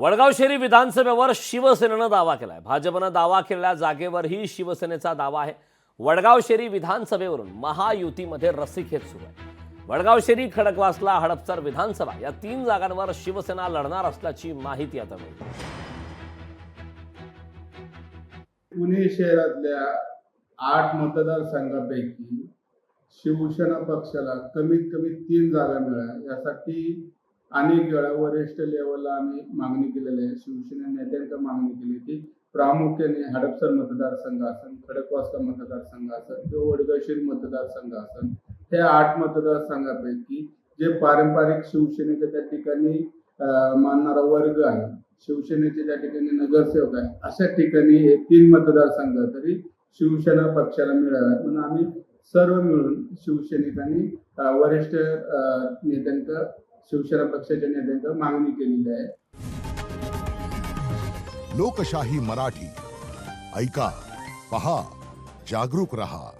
वडगाव शहरी विधानसभेवर शिवसेनेनं दावा केलाय। भाजपनं दावा केलेल्या जागेवरही शिवसेनेचा दावा आहे। वडगाव शहरी विधानसभेवरून महायुतीमध्ये रस्सीखेच सुरू आहे। वडगाव शहरी, खडकवासला, हडपसर विधानसभा या 3 जागांवर शिवसेना लढणार असल्याची माहिती आता मिळते। पुणे शहरातल्या 8 मतदारसंघापैकी शिवसेना पक्षाला कमीत कमी 3 जागा मिळाव्या यासाठी अनेक वेळा वरिष्ठ लेवलला आम्ही मागणी केलेली आहे। शिवसेना नेत्यांकडे मागणी केली की प्रामुख्याने हडपसर मतदारसंघ असेल, खडकवासला मतदारसंघ असेल किंवा वडगाव शहरी मतदारसंघ असेल, त्या 8 मतदारसंघापैकी जे पारंपरिक शिवसेनेच्या त्या ठिकाणी मानणारा वर्ग आहे, शिवसेनेचे त्या ठिकाणी नगरसेवक आहे, अशा ठिकाणी हे 3 मतदारसंघ तरी शिवसेना पक्षाला मिळाव्यात म्हणून आम्ही सर्व मिळून शिवसैनिकांनी वरिष्ठ नेत्यांकडे, शिवसेना पक्षाच्या नेत्यांकडे मागणी केलेली आहे। लोकशाही मराठी ऐका, पहा, जागरूक रहा।